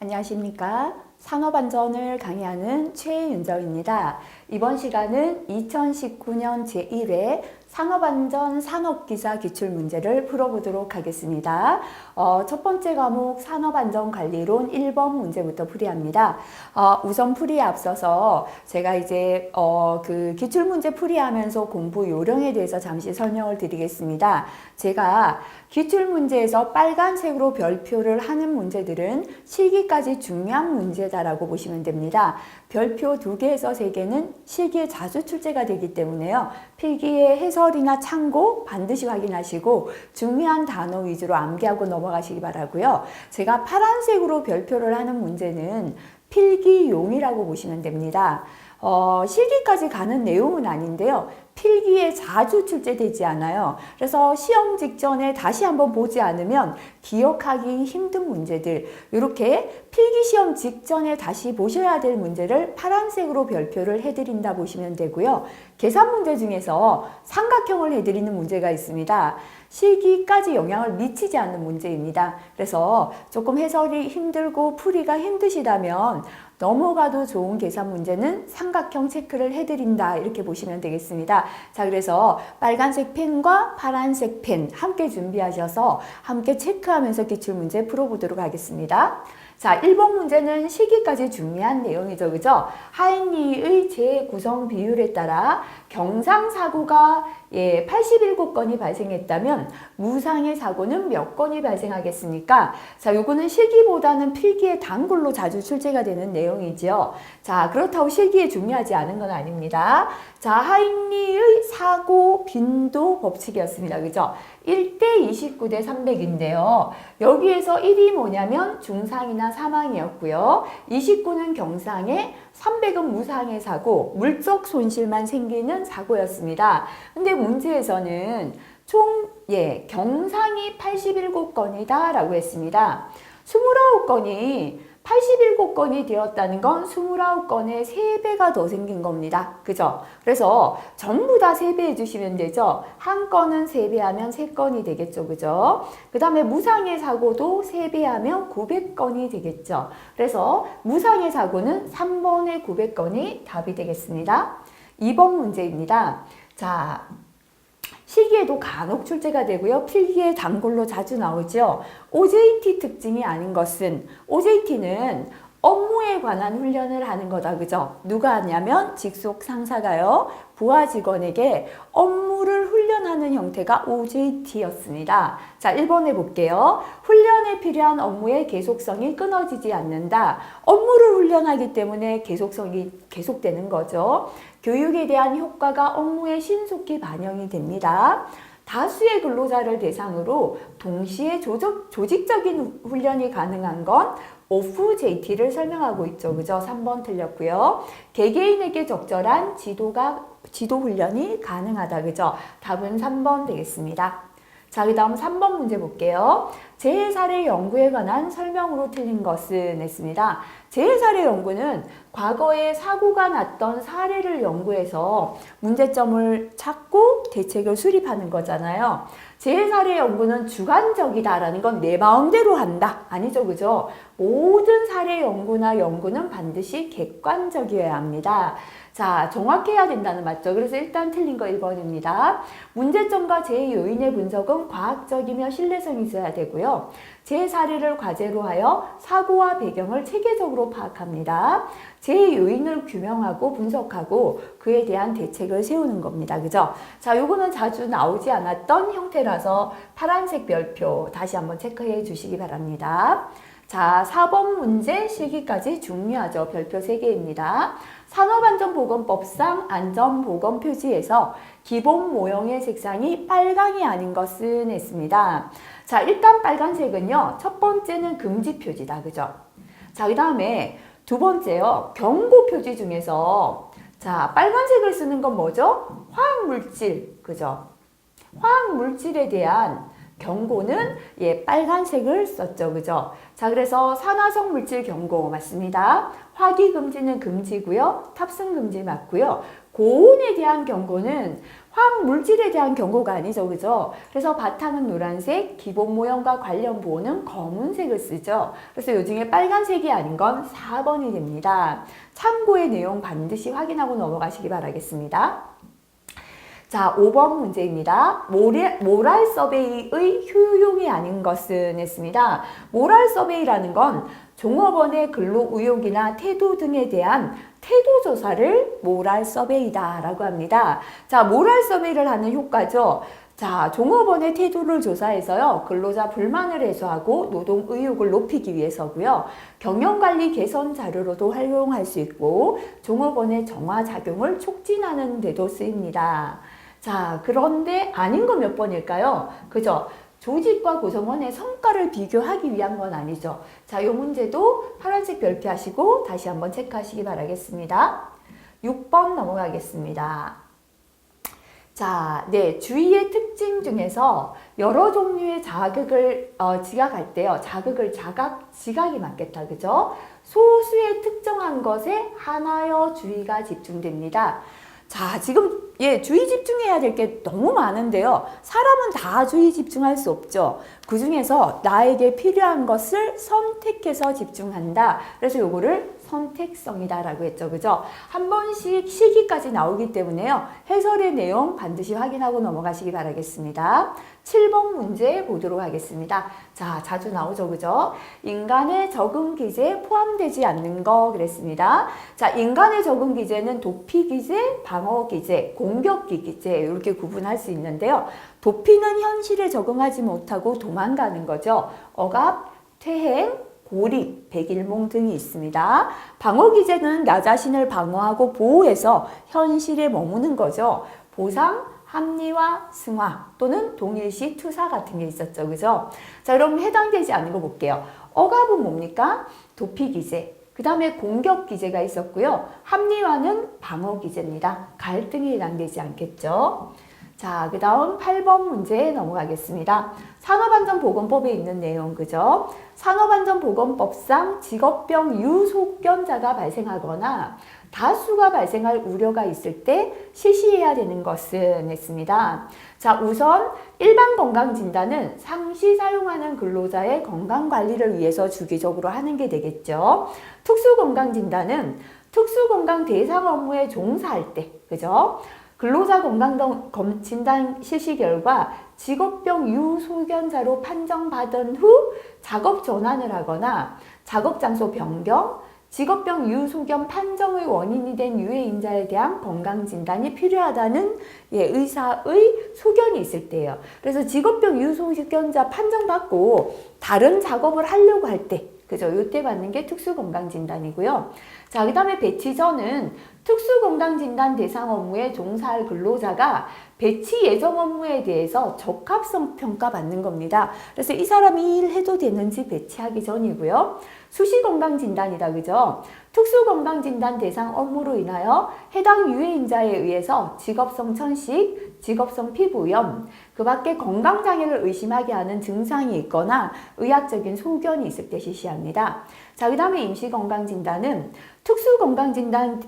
안녕하십니까. 산업안전을 강의하는 최윤정입니다. 이번 시간은 2019년 제1회 산업안전 산업기사 기출문제를 풀어보도록 하겠습니다. 첫 번째 과목 산업안전관리론 1번 문제부터 풀이합니다. 우선 풀이에 앞서서 제가 이제 그 기출문제 풀이하면서 공부 요령에 대해서 잠시 설명을 드리겠습니다. 제가 기출문제에서 빨간색으로 별표를 하는 문제들은 실기까지 중요한 문제다라고 보시면 됩니다. 별표 2개에서 3개는 실기에 자주 출제가 되기 때문에요. 필기의 해설이나 참고 반드시 확인하시고 중요한 단어 위주로 암기하고 넘어가시기 바라고요. 제가 파란색으로 별표를 하는 문제는 필기용이라고 보시면 됩니다. 실기까지 가는 내용은 아닌데요. 필기에 자주 출제되지 않아요. 그래서 시험 직전에 다시 한번 보지 않으면 기억하기 힘든 문제들, 이렇게 필기시험 직전에 다시 보셔야 될 문제를 파란색으로 별표를 해드린다 보시면 되고요. 계산 문제 중에서 삼각형을 해드리는 문제가 있습니다. 실기까지 영향을 미치지 않는 문제입니다. 그래서 조금 해설이 힘들고 풀이가 힘드시다면 넘어가도 좋은 계산 문제는 삼각형 체크를 해드린다, 이렇게 보시면 되겠습니다. 자, 그래서 빨간색 펜과 파란색 펜 함께 준비하셔서 함께 체크하면서 기출문제 풀어보도록 하겠습니다. 자, 1번 문제는 실기까지 중요한 내용이죠. 그죠? 하인리의 재구성 비율에 따라 경상사고가 87건이 발생했다면 무상의 사고는 몇 건이 발생하겠습니까? 자, 요거는 실기보다는 필기의 단골로 자주 출제가 되는 내용이죠. 자, 그렇다고 실기에 중요하지 않은 건 아닙니다. 자, 하인리의 사고 빈도 법칙이었습니다. 그죠? 1대 29대 300인데요. 여기에서 1이 뭐냐면 중상이나 사망이었고요. 29는 경상에, 300은 무상의 사고, 물적 손실만 생기는 사고였습니다. 근데 문제에서는 총 경상이 87건이다 라고 했습니다. 29건이 87건이 되었다는 건 29건의 3배가 더 생긴 겁니다. 그죠? 그래서 전부 다 3배 해주시면 되죠. 한 건은 3배 하면 3건이 되겠죠. 그죠? 그 다음에 무상의 사고도 3배 하면 900건이 되겠죠. 그래서 무상의 사고는 3번의 900건이 답이 되겠습니다. 2번 문제입니다. 자, 실기에도 간혹 출제가 되고요. 필기에 단골로 자주 나오죠. OJT 특징이 아닌 것은, OJT는 업무에 관한 훈련을 하는 거다. 그죠? 누가 하냐면 직속 상사가요. 부하 직원에게 업무를 훈련하는 형태가 OJT였습니다. 자, 1번 해볼게요. 훈련에 필요한 업무의 계속성이 끊어지지 않는다. 업무를 훈련하기 때문에 계속성이 계속되는 거죠. 교육에 대한 효과가 업무에 신속히 반영이 됩니다. 다수의 근로자를 대상으로 동시에 조직적인 훈련이 가능한 건 OFJT를 설명하고 있죠. 그죠? 3번 틀렸고요. 개개인에게 적절한 지도 훈련이 가능하다. 그죠? 답은 3번 되겠습니다. 자, 그 다음 3번 문제 볼게요. 재해사례 연구에 관한 설명으로 틀린 것은 했습니다. 재해사례 연구는 과거에 사고가 났던 사례를 연구해서 문제점을 찾고 대책을 수립하는 거잖아요. 재해사례 연구는 주관적이다라는 건 내 마음대로 한다. 아니죠. 그죠? 모든 사례 연구는 반드시 객관적이어야 합니다. 자, 정확해야 된다는 맞죠? 그래서 일단 틀린 거 1번입니다. 문제점과 재해 요인의 분석은 과학적이며 신뢰성이 있어야 되고요. 재해 사례를 과제로 하여 사고와 배경을 체계적으로 파악합니다. 재해 요인을 규명하고 분석하고 그에 대한 대책을 세우는 겁니다. 그죠? 자, 요거는 자주 나오지 않았던 형태라서 파란색 별표 다시 한번 체크해 주시기 바랍니다. 자, 4번 문제 실기까지 중요하죠. 별표 3개입니다. 산업안전보건법상 안전보건 표지에서 기본 모형의 색상이 빨강이 아닌 것은 했습니다. 자, 일단 빨간색은요. 첫 번째는 금지 표지다. 그죠? 자, 그 다음에 두 번째요. 경고 표지 중에서 자, 빨간색을 쓰는 건 뭐죠? 화학물질. 그죠? 화학물질에 대한 경고는 빨간색을 썼죠. 그죠? 자, 그래서 산화성 물질 경고 맞습니다. 화기 금지는 금지고요. 탑승 금지 맞고요. 고온에 대한 경고는 화학 물질에 대한 경고가 아니죠. 그죠? 그래서 바탕은 노란색, 기본 모형과 관련 보호는 검은색을 쓰죠. 그래서 요 중에 빨간색이 아닌 건 4번이 됩니다. 참고의 내용 반드시 확인하고 넘어가시기 바라겠습니다. 자, 5번 문제입니다. 모랄 서베이의 효용이 아닌 것은 했습니다. 모랄 서베이라는 건 종업원의 근로 의욕이나 태도 등에 대한 태도 조사를 모랄 서베이다라고 합니다. 자, 모랄 서베이를 하는 효과죠. 자, 종업원의 태도를 조사해서요, 근로자 불만을 해소하고 노동 의욕을 높이기 위해서고요. 경영관리 개선 자료로도 활용할 수 있고 종업원의 정화 작용을 촉진하는 데도 쓰입니다. 자, 그런데 아닌 거 몇 번일까요? 그죠? 조직과 구성원의 성과를 비교하기 위한 건 아니죠. 자, 이 문제도 파란색 별표하시고 다시 한번 체크하시기 바라겠습니다. 6번 넘어가겠습니다. 자, 네, 주의의 특징 중에서 여러 종류의 자극을 지각할 때요. 지각이 맞겠다. 그죠? 소수의 특정한 것에 하나여 주의가 집중됩니다. 자, 지금 주의 집중해야 될 게 너무 많은데요. 사람은 다 주의 집중할 수 없죠. 그 중에서 나에게 필요한 것을 선택해서 집중한다. 그래서 요거를 선택성이다라고 했죠. 그죠? 한 번씩 시기까지 나오기 때문에요. 해설의 내용 반드시 확인하고 넘어가시기 바라겠습니다. 7번 문제 보도록 하겠습니다. 자, 자주 나오죠. 그죠? 인간의 적응 기제에 포함되지 않는 거 그랬습니다. 자, 인간의 적응 기제는 도피 기제, 방어 기제, 공격 기제 이렇게 구분할 수 있는데요. 도피는 현실에 적응하지 못하고 도망가는 거죠. 억압, 퇴행, 고립, 백일몽 등이 있습니다. 방어 기제는 나 자신을 방어하고 보호해서 현실에 머무는 거죠. 보상, 합리화, 승화 또는 동일시 투사 같은 게 있었죠. 그죠? 자, 그럼 해당되지 않는 거 볼게요. 억압은 뭡니까? 도피 기제. 그 다음에 공격 기제가 있었고요. 합리화는 방어 기제입니다. 갈등에 해당되지 않겠죠. 자, 그 다음 8번 문제 넘어가겠습니다. 산업안전보건법에 있는 내용, 그죠? 산업안전보건법상 직업병 유소견자가 발생하거나 다수가 발생할 우려가 있을 때 실시해야 되는 것은 했습니다. 자, 우선 일반 건강진단은 상시 사용하는 근로자의 건강관리를 위해서 주기적으로 하는 게 되겠죠. 특수건강진단은 특수건강 대상 업무에 종사할 때, 그죠? 근로자 건강 진단 실시 결과 직업병 유소견자로 판정받은 후 작업 전환을 하거나 작업 장소 변경, 직업병 유소견 판정의 원인이 된 유해인자에 대한 건강진단이 필요하다는 의사의 소견이 있을 때예요. 그래서 직업병 유소견자 판정받고 다른 작업을 하려고 할 때, 그죠? 요때 받는 게 특수건강진단이고요. 자, 그 다음에 배치 전은 특수건강진단 대상 업무에 종사할 근로자가 배치 예정 업무에 대해서 적합성 평가 받는 겁니다. 그래서 이 사람이 일해도 되는지 배치하기 전이고요. 수시건강진단이다. 그죠? 특수건강진단 대상 업무로 인하여 해당 유해인자에 의해서 직업성 천식, 직업성 피부염, 그 밖에 건강장애를 의심하게 하는 증상이 있거나 의학적인 소견이 있을 때 실시합니다. 자, 그 다음에 임시건강진단은 특수건강진단,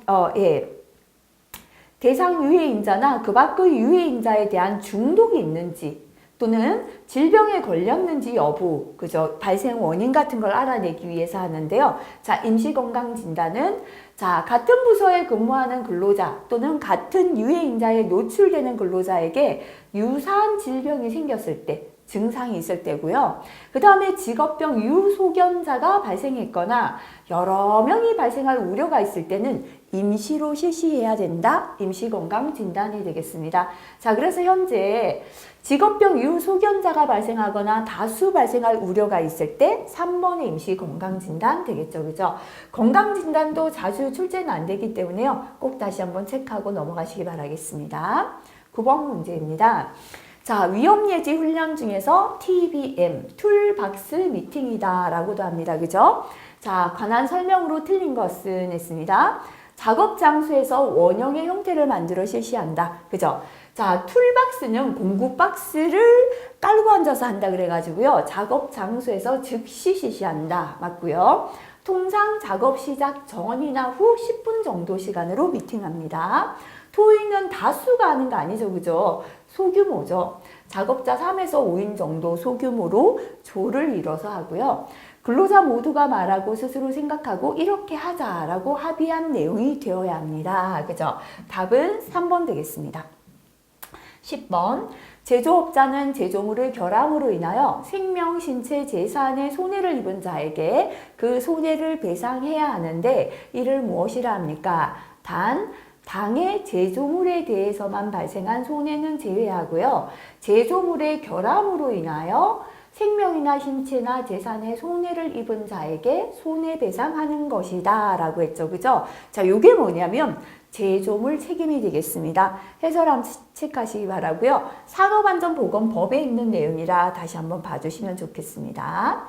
대상 유해인자나 그 밖의 유해인자에 대한 중독이 있는지 또는 질병에 걸렸는지 여부, 그죠? 발생 원인 같은 걸 알아내기 위해서 하는데요. 자, 임시건강진단은 자, 같은 부서에 근무하는 근로자 또는 같은 유해인자에 노출되는 근로자에게 유사한 질병이 생겼을 때, 증상이 있을 때고요. 그 다음에 직업병 유소견자가 발생했거나 여러 명이 발생할 우려가 있을 때는 임시로 실시해야 된다. 임시건강진단이 되겠습니다. 자, 그래서 현재 직업병 유소견자가 발생하거나 다수 발생할 우려가 있을 때 3번의 임시건강진단 되겠죠. 그죠? 건강진단도 자주 출제는 안 되기 때문에요. 꼭 다시 한번 체크하고 넘어가시기 바라겠습니다. 9번 문제입니다. 자, 위험예지 훈련 중에서 TBM, 툴박스 미팅이다 라고도 합니다. 그죠? 자, 관한 설명으로 틀린 것은 했습니다. 작업 장소에서 원형의 형태를 만들어 실시한다. 그죠? 자, 툴박스는 공구 박스를 깔고 앉아서 한다 그래가지고요. 작업 장소에서 즉시 실시한다. 맞고요. 통상 작업 시작 전이나 후 10분 정도 시간으로 미팅합니다. 토의는 다수가 하는 거 아니죠, 그죠? 소규모죠. 작업자 3에서 5인 정도 소규모로 조를 이뤄서 하고요. 근로자 모두가 말하고 스스로 생각하고 이렇게 하자라고 합의한 내용이 되어야 합니다. 그죠? 답은 3번 되겠습니다. 10번. 제조업자는 제조물을 결함으로 인하여 생명, 신체, 재산에 손해를 입은 자에게 그 손해를 배상해야 하는데 이를 무엇이라 합니까? 단, 당의 제조물에 대해서만 발생한 손해는 제외하고요. 제조물의 결함으로 인하여 생명이나 신체나 재산에 손해를 입은 자에게 손해배상하는 것이다 라고 했죠. 그죠? 자, 요게 뭐냐면 제조물 책임이 되겠습니다. 해설 한번 체크하시기 바라고요. 산업안전보건법에 있는 내용이라 다시 한번 봐주시면 좋겠습니다.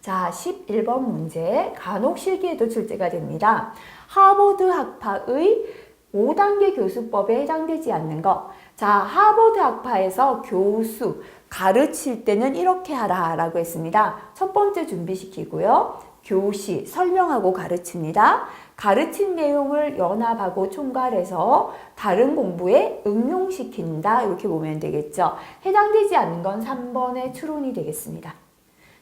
자, 11번 문제. 간혹실기에도 출제가 됩니다. 하버드 학파의 5단계 교수법에 해당되지 않는 것. 자, 하버드 학파에서 교수, 가르칠 때는 이렇게 하라 라고 했습니다. 첫 번째 준비시키고요. 교시, 설명하고 가르칩니다. 가르친 내용을 연합하고 총괄해서 다른 공부에 응용시킨다. 이렇게 보면 되겠죠. 해당되지 않는 건 3번의 추론이 되겠습니다.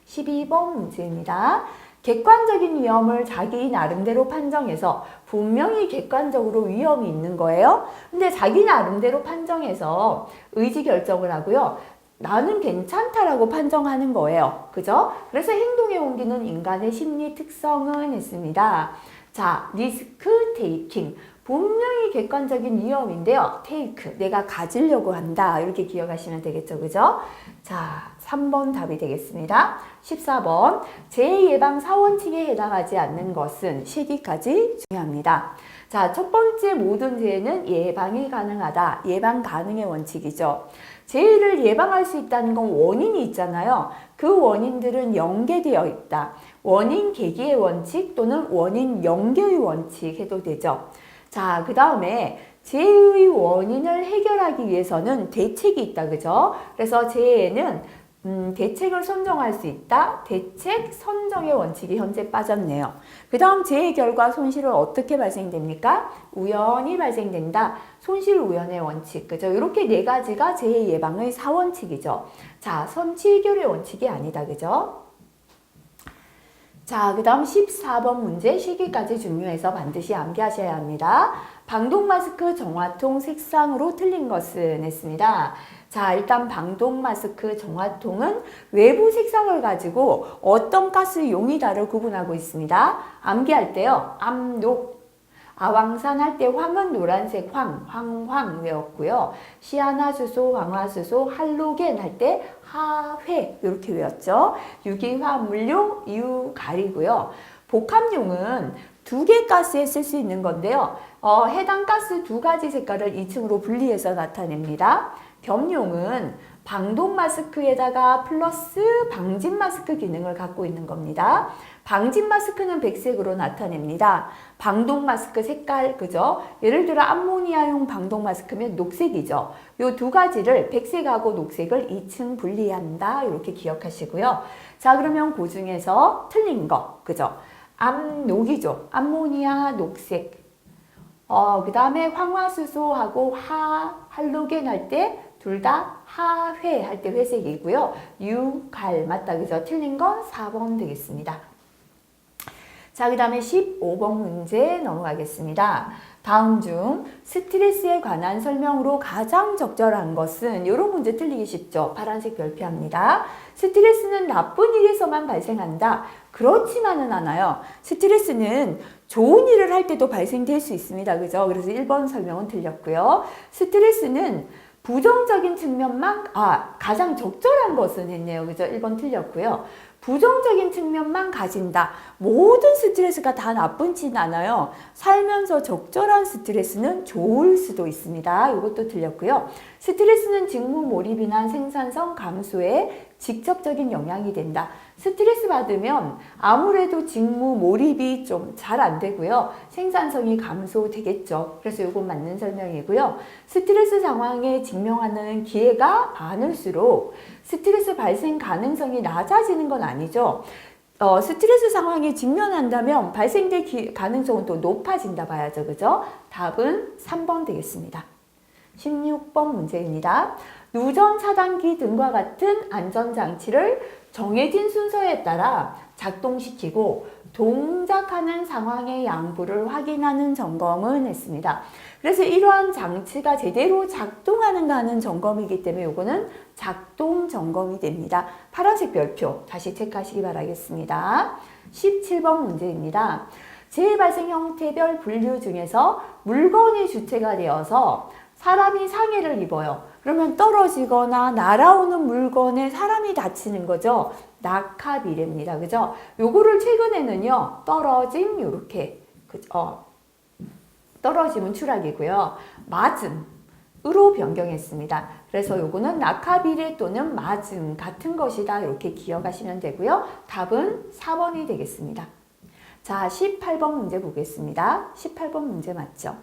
12번 문제입니다. 객관적인 위험을 자기 나름대로 판정해서 분명히 객관적으로 위험이 있는 거예요. 근데 자기 나름대로 판정해서 의지결정을 하고요. 나는 괜찮다라고 판정하는 거예요. 그죠? 그래서 행동에 옮기는 인간의 심리 특성은 했습니다. 자, 리스크 테이킹. 분명히 객관적인 위험인데요. 테이크. 내가 가지려고 한다. 이렇게 기억하시면 되겠죠. 그죠? 자, 3번 답이 되겠습니다. 14번. 재해 예방 사원칙에 해당하지 않는 것은 시기까지 중요합니다. 자, 첫 번째 모든 재해는 예방이 가능하다. 예방 가능의 원칙이죠. 재해를 예방할 수 있다는 건 원인이 있잖아요. 그 원인들은 연계되어 있다. 원인 계기의 원칙 또는 원인 연계의 원칙 해도 되죠. 자, 그 다음에 재해의 원인을 해결하기 위해서는 대책이 있다. 그죠? 그래서 재해에는 대책을 선정할 수 있다. 대책 선정의 원칙이 현재 빠졌네요. 그 다음 재해 결과 손실은 어떻게 발생됩니까? 우연히 발생된다. 손실 우연의 원칙. 그죠? 이렇게 네 가지가 재해 예방의 4원칙이죠. 자, 선취 해결의 원칙이 아니다. 그죠? 자, 그 다음 14번 문제 시기까지 중요해서 반드시 암기하셔야 합니다. 방독 마스크 정화통 색상으로 틀린 것은 했습니다. 자, 일단 방독 마스크 정화통은 외부 색상을 가지고 어떤 가스 용이다를 구분하고 있습니다. 암기할 때요. 암녹, 아황산 할 때 황은 노란색 황 외웠고요. 시아나수소, 황화수소, 할로겐 할 때 하회 이렇게 외웠죠. 유기화합물용, 유가리고요. 복합용은 두 개 가스에 쓸 수 있는 건데요. 해당 가스 두 가지 색깔을 2층으로 분리해서 나타냅니다. 겸용은 방독 마스크에다가 플러스 방진 마스크 기능을 갖고 있는 겁니다. 방진 마스크는 백색으로 나타냅니다. 방독 마스크 색깔, 그죠? 예를 들어 암모니아용 방독 마스크면 녹색이죠. 요 두 가지를 백색하고 녹색을 2층 분리한다. 이렇게 기억하시고요. 자, 그러면 그 중에서 틀린 거, 그죠? 암녹이죠. 암모니아 녹색. 그 다음에 황화수소하고 할로겐 할 때 둘 다 하회 할 때 회색이고요. 유갈 맞다. 그죠? 틀린 건 4번 되겠습니다. 자, 그 다음에 15번 문제 넘어가겠습니다. 다음 중 스트레스에 관한 설명으로 가장 적절한 것은 이런 문제 틀리기 쉽죠. 파란색 별표합니다. 스트레스는 나쁜 일에서만 발생한다. 그렇지만은 않아요. 스트레스는 좋은 일을 할 때도 발생될 수 있습니다. 그죠? 그래서 1번 설명은 틀렸고요. 스트레스는 부정적인 측면만, 가장 적절한 것은 했네요. 그죠? 1번 틀렸고요. 부정적인 측면만 가진다. 모든 스트레스가 다 나쁘진 않아요. 살면서 적절한 스트레스는 좋을 수도 있습니다. 이것도 틀렸고요. 스트레스는 직무 몰입이나 생산성 감소에 직접적인 영향이 된다. 스트레스 받으면 아무래도 직무 몰입이 좀 잘 안 되고요. 생산성이 감소되겠죠. 그래서 이건 맞는 설명이고요. 스트레스 상황에 직면하는 기회가 많을수록 스트레스 발생 가능성이 낮아지는 건 아니죠. 스트레스 상황에 직면한다면 발생될 가능성은 또 높아진다 봐야죠. 그죠? 답은 3번 되겠습니다. 16번 문제입니다. 누전 차단기 등과 같은 안전장치를 정해진 순서에 따라 작동시키고 동작하는 상황의 양부를 확인하는 점검은 했습니다. 그래서 이러한 장치가 제대로 작동하는가 하는 점검이기 때문에 이거는 작동 점검이 됩니다. 파란색 별표 다시 체크하시기 바라겠습니다. 17번 문제입니다. 재발생 형태별 분류 중에서 물건이 주체가 되어서 사람이 상해를 입어요. 그러면 떨어지거나 날아오는 물건에 사람이 다치는 거죠. 낙하비례입니다. 그죠? 요거를 최근에는요. 떨어짐 요렇게 떨어짐은 추락이고요. 맞음으로 변경했습니다. 그래서 요거는 낙하비례 또는 맞음 같은 것이다. 이렇게 기억하시면 되고요. 답은 4번이 되겠습니다. 자, 18번 문제 보겠습니다. 18번 문제 맞죠?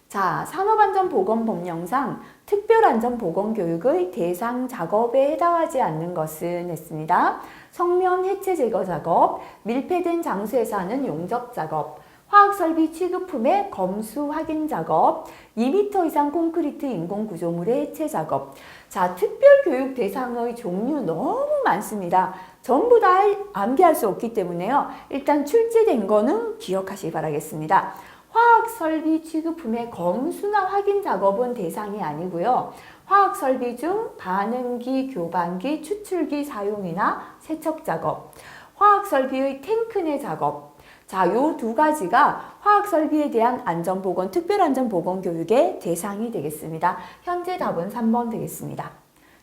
자, 산업안전보건법령상 특별안전보건교육의 대상 작업에 해당하지 않는 것은 했습니다. 성면 해체 제거 작업, 밀폐된 장소에서 하는 용접 작업, 화학설비 취급품의 검수 확인 작업, 2m 이상 콘크리트 인공구조물의 해체 작업. 자, 특별교육 대상의 종류 너무 많습니다. 전부 다 암기할 수 없기 때문에요. 일단 출제된 거는 기억하시기 바라겠습니다. 화학설비 취급품의 검수나 확인 작업은 대상이 아니고요. 화학설비 중 반응기, 교반기, 추출기 사용이나 세척 작업, 화학설비의 탱크 내 작업. 자, 요 두 가지가 화학설비에 대한 안전보건, 특별안전보건 교육의 대상이 되겠습니다. 현재 답은 3번 되겠습니다.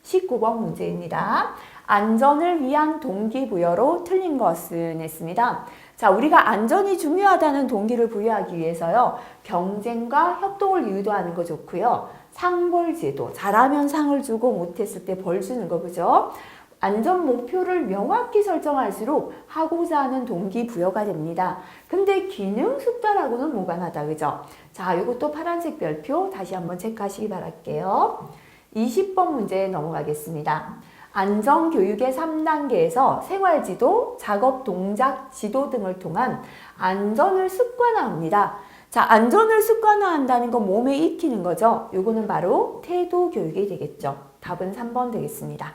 19번 문제입니다. 안전을 위한 동기부여로 틀린 것은 했습니다. 자, 우리가 안전이 중요하다는 동기를 부여하기 위해서요. 경쟁과 협동을 유도하는 거 좋고요. 상벌제도, 잘하면 상을 주고 못했을 때 벌 주는 거 그죠? 안전 목표를 명확히 설정할수록 하고자 하는 동기부여가 됩니다. 근데 기능 숙달하고는 무관하다 그죠? 자, 이것도 파란색 별표 다시 한번 체크하시기 바랄게요. 20번 문제 넘어가겠습니다. 안전교육의 3단계에서 생활지도, 작업 동작 지도 등을 통한 안전을 습관화합니다. 자, 안전을 습관화한다는 건 몸에 익히는 거죠. 요거는 바로 태도 교육이 되겠죠. 답은 3번 되겠습니다.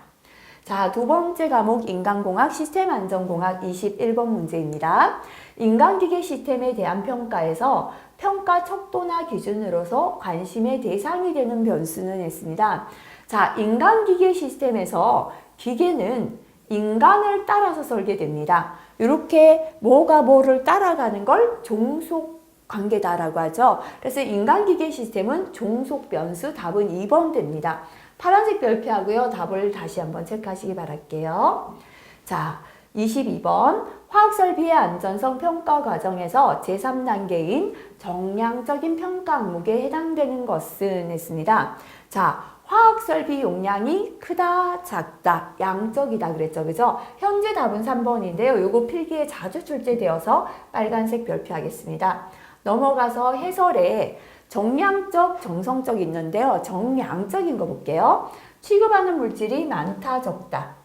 자, 두 번째 과목 인간공학 시스템안전공학 21번 문제입니다. 인간기계 시스템에 대한 평가에서 평가 척도나 기준으로서 관심의 대상이 되는 변수는 했습니다. 자, 인간기계 시스템에서 기계는 인간을 따라서 설계됩니다. 이렇게 뭐가 뭐를 따라가는 걸 종속 관계다라고 하죠. 그래서 인간기계 시스템은 종속 변수, 답은 2번 됩니다. 파란색 별표하고요. 답을 다시 한번 체크하시기 바랄게요. 자, 22번 화학설비의 안전성 평가 과정에서 제3단계인 정량적인 평가 항목에 해당되는 것은 했습니다. 자, 화학설비 용량이 크다, 작다, 양적이다 그랬죠. 그죠? 현재 답은 3번인데요. 요거 필기에 자주 출제되어서 빨간색 별표하겠습니다. 넘어가서 해설에 정량적, 정성적 있는데요. 정량적인 거 볼게요. 취급하는 물질이 많다, 적다.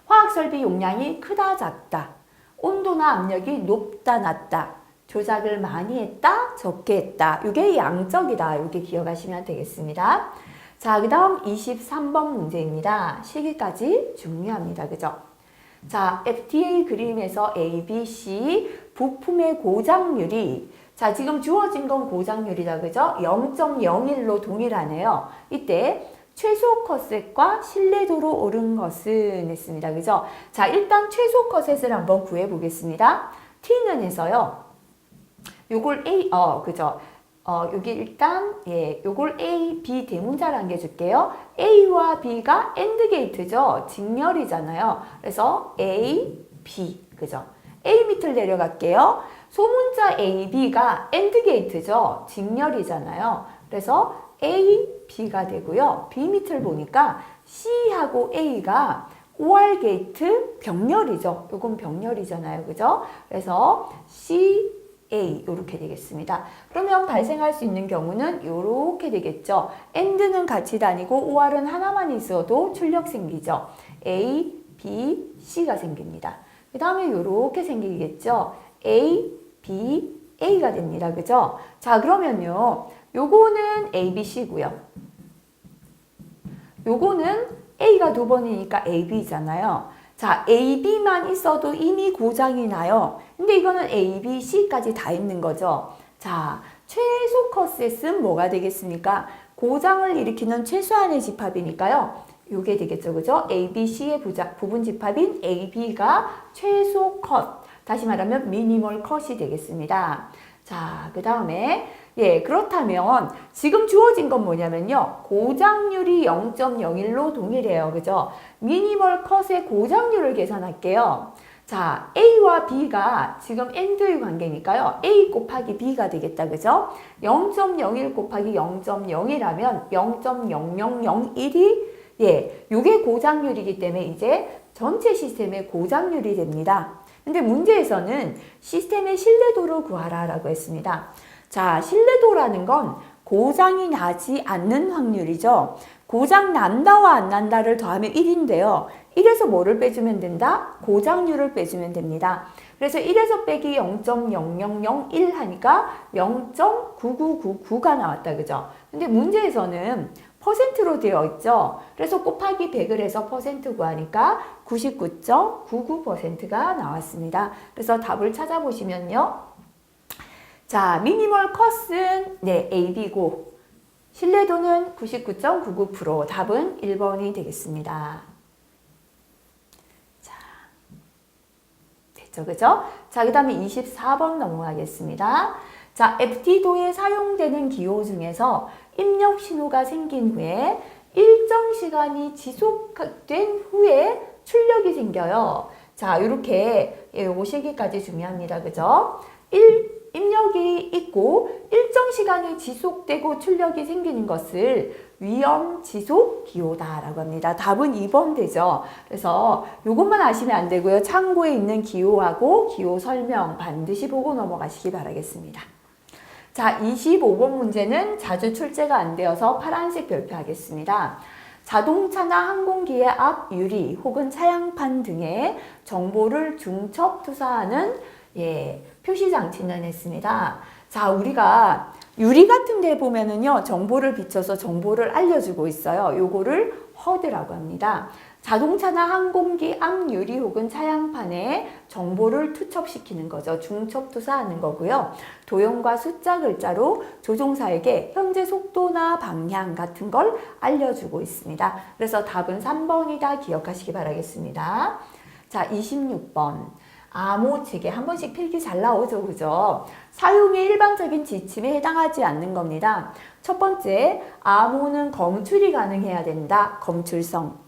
화학설비 용량이 크다, 작다. 온도나 압력이 높다, 낮다. 조작을 많이 했다, 적게 했다. 이게 양적이다. 이렇게 기억하시면 되겠습니다. 자, 그 다음 23번 문제입니다. 시기까지 중요합니다. 그죠? 자, FDA 그림에서 A, B, C 부품의 고장률이 자, 지금 주어진 건 고장률이다. 그죠? 0.01로 동일하네요. 이때 최소 컷셋과 신뢰도로 옳은 것은 했습니다. 그죠? 자, 일단 최소 컷셋을 한번 구해 보겠습니다. T는 해서요. 요걸 A, 그죠? 여기 일단, 요걸 A, B 대문자로 남겨줄게요. A와 B가 AND 게이트죠? 직렬이잖아요. 그래서 A, B, 그죠? A 밑을 내려갈게요. 소문자 A, B가 AND 게이트죠? 직렬이잖아요. 그래서 A, B가 되고요. B 밑을 보니까 C하고 A가 OR 게이트 병렬이죠. 요건 병렬이잖아요. 그죠? 그래서 CA 이렇게 되겠습니다. 그러면 발생할 수 있는 경우는 이렇게 되겠죠. AND는 같이 다니고 OR은 하나만 있어도 출력 생기죠. A, B, C가 생깁니다. 그 다음에 이렇게 생기겠죠. A, B, A가 됩니다. 그죠? 자, 그러면요. 요거는 A, B, C고요. 요거는 A가 두 번이니까 A, B잖아요. 자, A, B만 있어도 이미 고장이 나요. 근데 이거는 A, B, C까지 다 있는 거죠. 자, 최소 컷셋은 뭐가 되겠습니까? 고장을 일으키는 최소한의 집합이니까요. 요게 되겠죠. 그죠? A, B, C의 부분 집합인 A, B가 최소 컷. 다시 말하면 미니멀 컷이 되겠습니다. 자, 그 다음에 그렇다면 지금 주어진 건 뭐냐면요. 고장률이 0.01로 동일해요. 그죠? 미니멀 컷의 고장률을 계산할게요. 자, A와 B가 지금 AND의 관계니까요. A 곱하기 B가 되겠다. 그죠? 0.01 곱하기 0.01하면 0.0001이 요게 고장률이기 때문에 이제 전체 시스템의 고장률이 됩니다. 근데 문제에서는 시스템의 신뢰도를 구하라 라고 했습니다. 자, 신뢰도라는 건 고장이 나지 않는 확률이죠. 고장 난다와 안 난다를 더하면 1인데요. 1에서 뭐를 빼주면 된다? 고장률을 빼주면 됩니다. 그래서 1에서 빼기 0.0001 하니까 0.9999가 나왔다. 그죠? 근데 문제에서는 퍼센트로 되어 있죠. 그래서 곱하기 100을 해서 퍼센트 구하니까 99.99%가 나왔습니다. 그래서 답을 찾아보시면요. 자, 미니멀 컷은 A, B고 신뢰도는 99.99%. 답은 1번이 되겠습니다. 자, 됐죠, 그죠? 자, 그 다음에 24번 넘어가겠습니다. 자, FT도에 사용되는 기호 중에서 입력 신호가 생긴 후에 일정 시간이 지속된 후에 출력이 생겨요. 자, 이렇게 요거 실기까지 중요합니다. 그죠? 입력이 있고 일정 시간이 지속되고 출력이 생기는 것을 위험 지속 기호다라고 합니다. 답은 2번 되죠. 그래서 이것만 아시면 안 되고요. 참고에 있는 기호하고 기호 설명 반드시 보고 넘어가시기 바라겠습니다. 자, 25번 문제는 자주 출제가 안 되어서 파란색 별표하겠습니다. 자동차나 항공기의 앞 유리 혹은 차양판 등에 정보를 중첩 투사하는 표시 장치는 했습니다. 자, 우리가 유리 같은 데 보면은요, 정보를 비춰서 정보를 알려주고 있어요. 요거를 HUD라고 합니다. 자동차나 항공기 앞 유리 혹은 차양판에 정보를 투첩시키는 거죠. 중첩 투사하는 거고요. 도형과 숫자 글자로 조종사에게 현재 속도나 방향 같은 걸 알려주고 있습니다. 그래서 답은 3번이다 기억하시기 바라겠습니다. 자, 26번. 암호체계 한 번씩 필기 잘 나오죠. 그죠? 사용의 일반적인 지침에 해당하지 않는 겁니다. 첫 번째, 암호는 검출이 가능해야 된다. 검출성.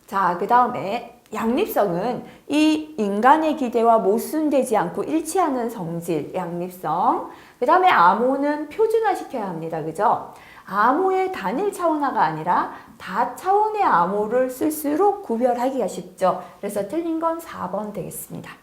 자, 그 다음에 양립성은 이 인간의 기대와 모순되지 않고 일치하는 성질, 양립성. 그 다음에 암호는 표준화시켜야 합니다. 그죠? 암호의 단일 차원화가 아니라 다차원의 암호를 쓸수록 구별하기가 쉽죠. 그래서 틀린 건 4번 되겠습니다.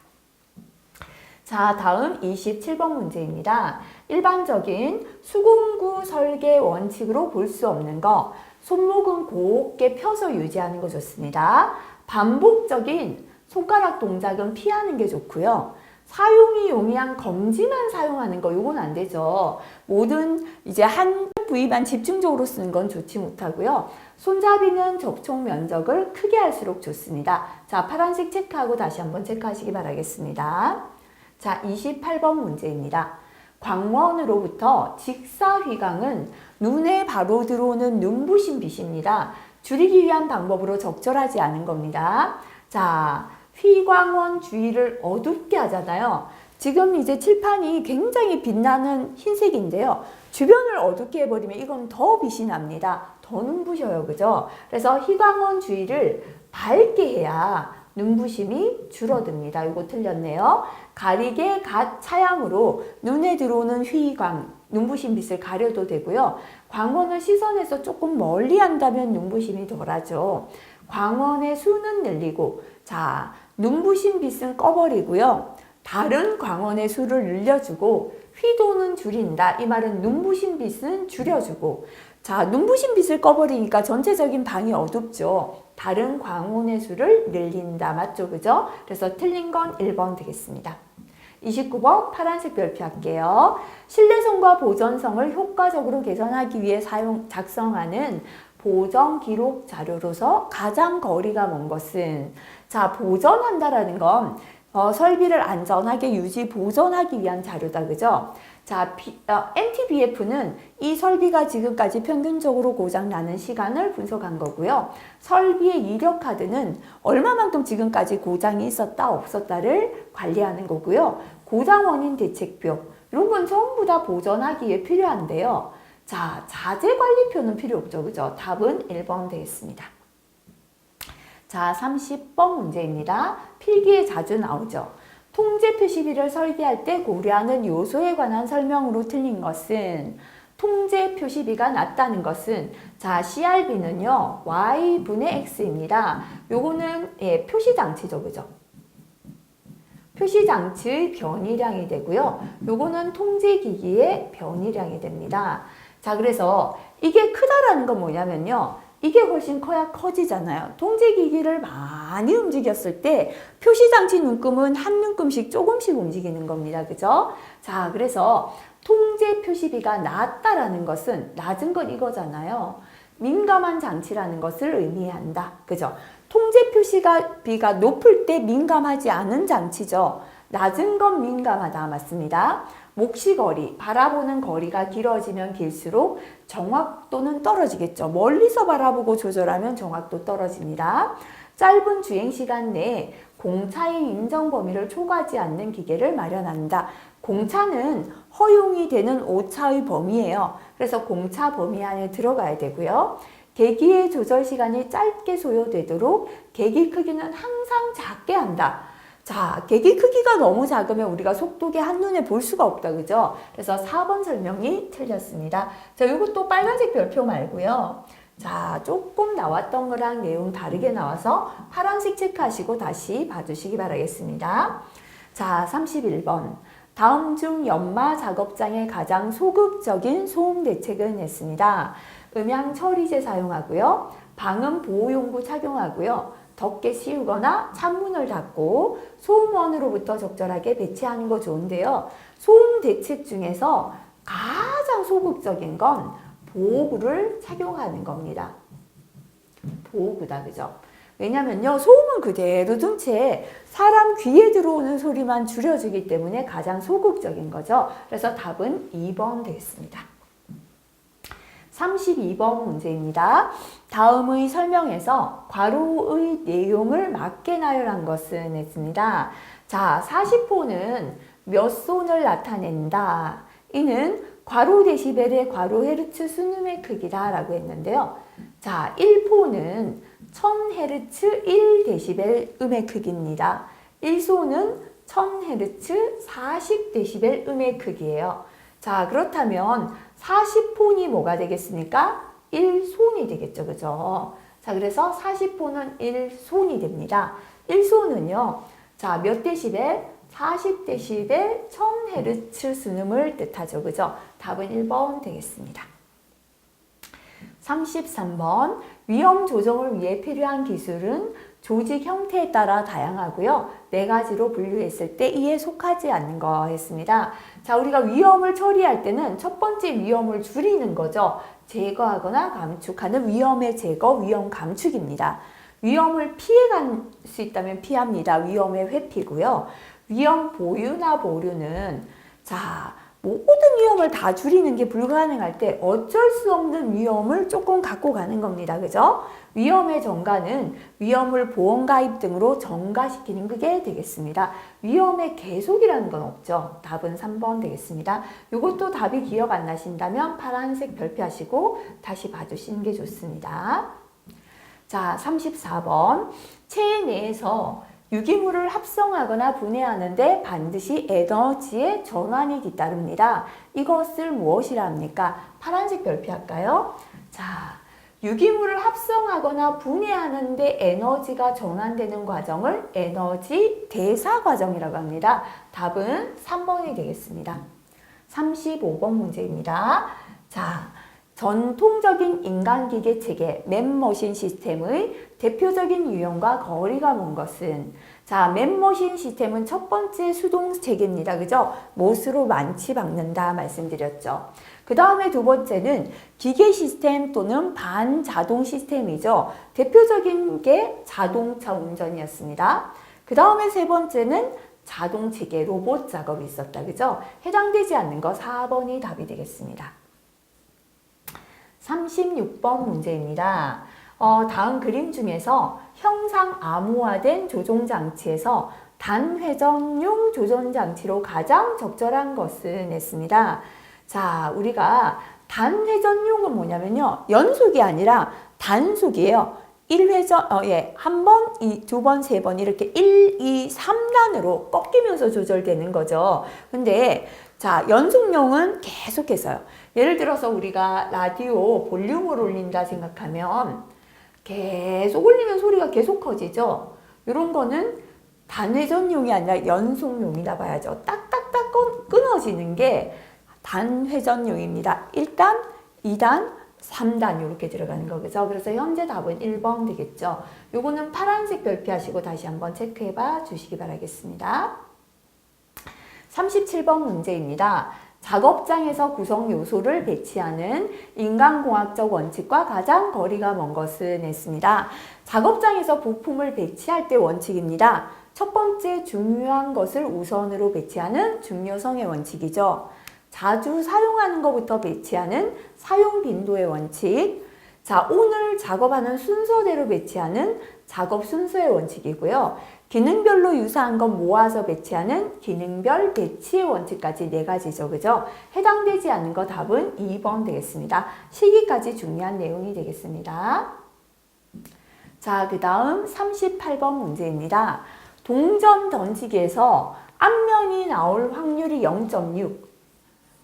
자, 다음 27번 문제입니다. 일반적인 수공구 설계 원칙으로 볼 수 없는 거, 손목은 곱게 펴서 유지하는 거 좋습니다. 반복적인 손가락 동작은 피하는 게 좋고요. 사용이 용이한 검지만 사용하는 거, 요건 안 되죠. 모든 이제 한 부위만 집중적으로 쓰는 건 좋지 못하고요. 손잡이는 접촉 면적을 크게 할수록 좋습니다. 자, 파란색 체크하고 다시 한번 체크하시기 바라겠습니다. 자, 28번 문제입니다. 광원으로부터 직사휘광은 눈에 바로 들어오는 눈부신 빛입니다. 줄이기 위한 방법으로 적절하지 않은 겁니다. 자, 휘광원 주위를 어둡게 하잖아요. 지금 이제 칠판이 굉장히 빛나는 흰색인데요. 주변을 어둡게 해버리면 이건 더 빛이 납니다. 더 눈부셔요. 그죠? 그래서 휘광원 주위를 밝게 해야 눈부심이 줄어듭니다. 이거 틀렸네요. 가리개 갓 차양으로 눈에 들어오는 휘광, 눈부신 빛을 가려도 되고요. 광원을 시선에서 조금 멀리 한다면 눈부심이 덜하죠. 광원의 수는 늘리고, 자, 눈부신 빛은 꺼버리고요. 다른 광원의 수를 늘려주고, 휘도는 줄인다. 이 말은 눈부신 빛은 줄여주고, 자, 눈부신 빛을 꺼버리니까 전체적인 방이 어둡죠. 다른 광원의 수를 늘린다. 맞죠? 그죠? 그래서 틀린 건 1번 되겠습니다. 29번 파란색 별표 할게요. 신뢰성과 보존성을 효과적으로 개선하기 위해 작성하는 보정 기록 자료로서 가장 거리가 먼 것은, 자, 보존한다라는 건 설비를 안전하게 유지 보존하기 위한 자료다. 그죠? 자, NTBF는 이 설비가 지금까지 평균적으로 고장나는 시간을 분석한 거고요. 설비의 이력 카드는 얼마만큼 지금까지 고장이 있었다 없었다를 관리하는 거고요. 고장 원인 대책표, 이런 건 전부 다 보존하기에 필요한데요. 자, 자재 관리표는 필요 없죠. 그죠? 답은 1번 되겠습니다. 자, 30번 문제입니다. 필기에 자주 나오죠. 통제 표시비를 설계할 때 고려하는 요소에 관한 설명으로 틀린 것은, 통제 표시비가 낮다는 것은, 자, CRB는요, Y분의 X입니다. 요거는 표시장치죠. 그죠? 표시장치의 변이량이 되고요. 요거는 통제기기의 변이량이 됩니다. 자, 그래서 이게 크다라는 건 뭐냐면요. 이게 훨씬 커야 커지잖아요. 통제기기를 많이 움직였을 때 표시장치 눈금은 한 눈금씩 조금씩 움직이는 겁니다. 그죠? 자, 그래서 통제 표시비가 낮다라는 것은 낮은 건 이거잖아요. 민감한 장치라는 것을 의미한다. 그죠? 통제 표시비가 높을 때 민감하지 않은 장치죠. 낮은 건 민감하다. 맞습니다. 목시거리, 바라보는 거리가 길어지면 길수록 정확도는 떨어지겠죠. 멀리서 바라보고 조절하면 정확도 떨어집니다. 짧은 주행시간 내에 공차의 인정 범위를 초과하지 않는 기계를 마련한다. 공차는 허용이 되는 오차의 범위예요. 그래서 공차 범위 안에 들어가야 되고요. 계기의 조절 시간이 짧게 소요되도록 계기 크기는 항상 작게 한다. 자, 계기 크기가 너무 작으면 우리가 속도계 한눈에 볼 수가 없다. 그죠? 그래서 4번 설명이 틀렸습니다. 자, 이것도 빨간색 별표 말고요. 자, 조금 나왔던 거랑 내용 다르게 나와서 파란색 체크하시고 다시 봐주시기 바라겠습니다. 자, 31번. 다음 중 연마 작업장의 가장 소극적인 소음 대책은 했습니다. 음향 처리제 사용하고요. 방음 보호용구 착용하고요. 덮개 씌우거나 창문을 닫고 소음원으로부터 적절하게 배치하는 거 좋은데요. 소음 대책 중에서 가장 소극적인 건 보호구를 착용하는 겁니다. 보호구다. 그죠? 왜냐면요. 소음은 그대로 둔 채 사람 귀에 들어오는 소리만 줄여주기 때문에 가장 소극적인 거죠. 그래서 답은 2번 되겠습니다. 32번 문제입니다. 다음의 설명에서 괄호의 내용을 맞게 나열한 것은 했습니다. 자, 40호는 몇 손을 나타낸다. 이는 괄호 데시벨의 괄호 헤르츠 순음의 크기다 라고 했는데요. 자, 1포는 1000Hz 1데시벨 음의 크기입니다. 1소는 1000Hz 40데시벨 음의 크기예요. 자, 그렇다면 40폰이 뭐가 되겠습니까? 1손이 되겠죠. 그죠? 자, 그래서 40폰은 1손이 됩니다. 1손은요. 자, 몇 데시벨? 40데시벨 1000Hz 순음을 뜻하죠. 그죠? 답은 1번 되겠습니다. 33번. 위험 조정을 위해 필요한 기술은 조직 형태에 따라 다양하고요. 4가지로 분류했을 때 이에 속하지 않는 거 했습니다. 자, 우리가 위험을 처리할 때는 첫 번째 위험을 줄이는 거죠. 제거하거나 감축하는 위험의 제거, 위험 감축입니다. 위험을 피해갈 수 있다면 피합니다. 위험의 회피고요. 위험 보유나 보류는, 자, 모든 위험을 다 줄이는 게 불가능할 때 어쩔 수 없는 위험을 조금 갖고 가는 겁니다. 그죠? 위험의 전가는 위험을 보험 가입 등으로 전가시키는 게 되겠습니다. 위험의 계속이라는 건 없죠. 답은 3번 되겠습니다. 이것도 답이 기억 안 나신다면 파란색 별표하시고 다시 봐주시는 게 좋습니다. 자, 34번. 체내 내에서 유기물을 합성하거나 분해하는데 반드시 에너지의 전환이 뒤따릅니다. 이것을 무엇이라 합니까? 파란색 별표 할까요? 자, 유기물을 합성하거나 분해하는데 에너지가 전환되는 과정을 에너지 대사 과정이라고 합니다. 답은 3번이 되겠습니다. 35번 문제입니다. 자, 전통적인 인간기계 체계 맨머신 시스템의 대표적인 유형과 거리가 먼 것은? 자, 맨머신 시스템은 첫 번째 수동 체계입니다. 그죠? 못으로 만치 박는다 말씀드렸죠. 그 다음에 두 번째는 기계 시스템 또는 반자동 시스템이죠. 대표적인 게 자동차 운전이었습니다. 그 다음에 세 번째는 자동 체계 로봇 작업이 있었다. 그죠? 해당되지 않는 거 4번이 답이 되겠습니다. 36번 문제입니다. 다음 그림 중에서 형상 암호화된 조종장치에서 단회전용 조종장치로 가장 적절한 것은 했습니다. 자, 우리가 단회전용은 뭐냐면요. 연속이 아니라 단속이에요. 1회전, 한 번, 두 번, 세 번 이렇게 1, 2, 3단으로 꺾이면서 조절되는 거죠. 근데 자, 연속용은 계속해서요. 예를 들어서 우리가 라디오 볼륨을 올린다 생각하면 계속 올리면 소리가 계속 커지죠. 이런 거는 단회전용이 아니라 연속용이라 봐야죠. 딱딱딱 끊어지는 게 단회전용입니다. 1단, 2단, 3단 이렇게 들어가는 거죠. 그래서 현재 답은 1번 되겠죠. 요거는 파란색 별표하시고 다시 한번 체크해 봐 주시기 바라겠습니다. 37번 문제입니다. 작업장에서 구성 요소를 배치하는 인간공학적 원칙과 가장 거리가 먼 것은 했습니다. 작업장에서 부품을 배치할 때 원칙입니다. 첫 번째 중요한 것을 우선으로 배치하는 중요성의 원칙이죠. 자주 사용하는 것부터 배치하는 사용 빈도의 원칙. 자, 오늘 작업하는 순서대로 배치하는 작업 순서의 원칙이고요. 기능별로 유사한 것 모아서 배치하는 기능별 배치의 원칙까지 네 가지죠. 그죠? 해당되지 않는 거 답은 2번 되겠습니다. 시기까지 중요한 내용이 되겠습니다. 자, 그 다음 38번 문제입니다. 동전 던지기에서 앞면이 나올 확률이 0.6,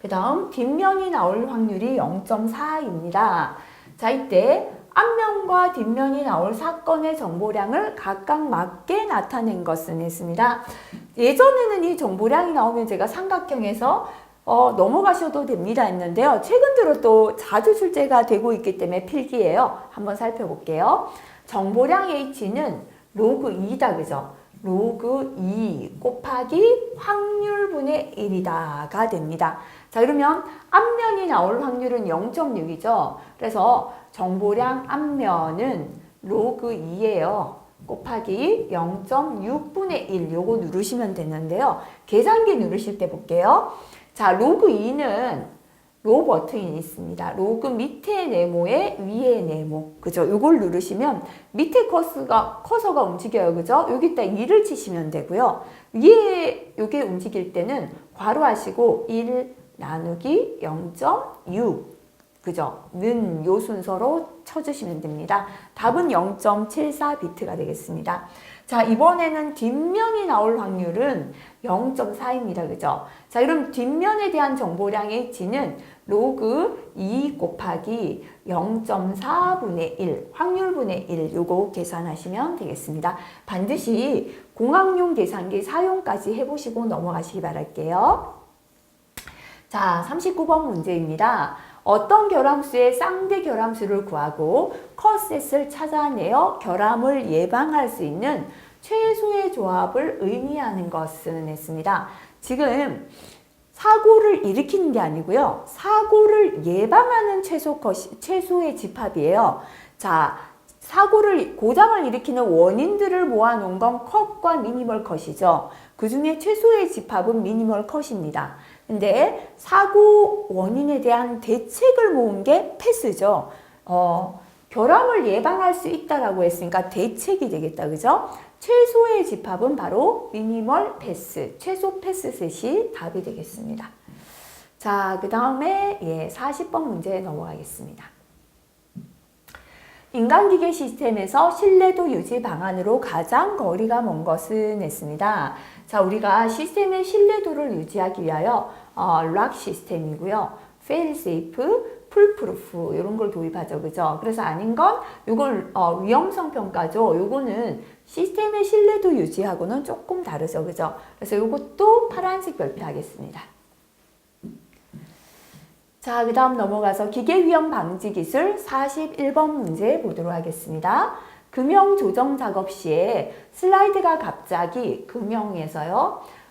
그 다음 뒷면이 나올 확률이 0.4입니다. 자, 이때 앞면과 뒷면이 나올 사건의 정보량을 각각 맞게 나타낸 것은 했습니다. 예전에는 이 정보량이 나오면 제가 삼각형에서 넘어가셔도 됩니다 했는데요. 최근 들어 또 자주 출제가 되고 있기 때문에 필기예요. 한번 살펴볼게요. 정보량 H는 로그 2다. 그죠? 로그 2 곱하기 확률분의 1이다가 됩니다. 자, 그러면 앞면이 나올 확률은 0.6이죠. 그래서 정보량 앞면은 로그 2예요. 곱하기 0.6분의 1 요거 누르시면 되는데요. 계산기 누르실 때 볼게요. 자, 로그 2는 로 버튼이 있습니다. 로그 밑에 네모에 위에 네모. 그죠? 요걸 누르시면 밑에 커서가 움직여요. 그죠? 여기다 2를 치시면 되고요. 위에 요게 움직일 때는 괄호 하시고 1 나누기 0.6. 그죠? 는 요 순서로 쳐주시면 됩니다. 답은 0.74비트가 되겠습니다. 자, 이번에는 뒷면이 나올 확률은 0.4입니다. 그죠? 자, 그럼 뒷면에 대한 정보량 H는 로그 2 곱하기 0.4분의 1, 확률분의 1 요거 계산하시면 되겠습니다. 반드시 공학용 계산기 사용까지 해보시고 넘어가시기 바랄게요. 자, 39번 문제입니다. 어떤 결함수의 쌍대 결함수를 구하고 컷셋을 찾아내어 결함을 예방할 수 있는 최소의 조합을 의미하는 것은 했습니다. 지금 사고를 일으키는 게 아니고요. 사고를 예방하는 최소의 집합이에요. 자, 고장을 일으키는 원인들을 모아놓은 건 컷과 미니멀 컷이죠. 그 중에 최소의 집합은 미니멀 컷입니다. 근데 사고 원인에 대한 대책을 모은 게 패스죠. 결함을 예방할 수 있다라고 했으니까 대책이 되겠다. 그죠? 최소의 집합은 바로 미니멀 패스, 최소 패스셋이 답이 되겠습니다. 자, 그 다음에 40번 문제 넘어가겠습니다. 인간기계 시스템에서 신뢰도 유지 방안으로 가장 거리가 먼 것은 했습니다. 자, 우리가 시스템의 신뢰도를 유지하기 위하여 락 시스템이고요. fail safe, 풀프루프 이런 걸 도입하죠. 그죠? 그래서 아닌 건 이걸 위험성 평가죠. 요거는 시스템의 신뢰도 유지하고는 조금 다르죠. 그죠? 그래서 요것도 파란색 별표하겠습니다. 자, 그 다음 넘어가서 기계위험 방지 기술 41번 문제 보도록 하겠습니다. 금형 조정 작업 시에 슬라이드가 갑자기 금형에서요.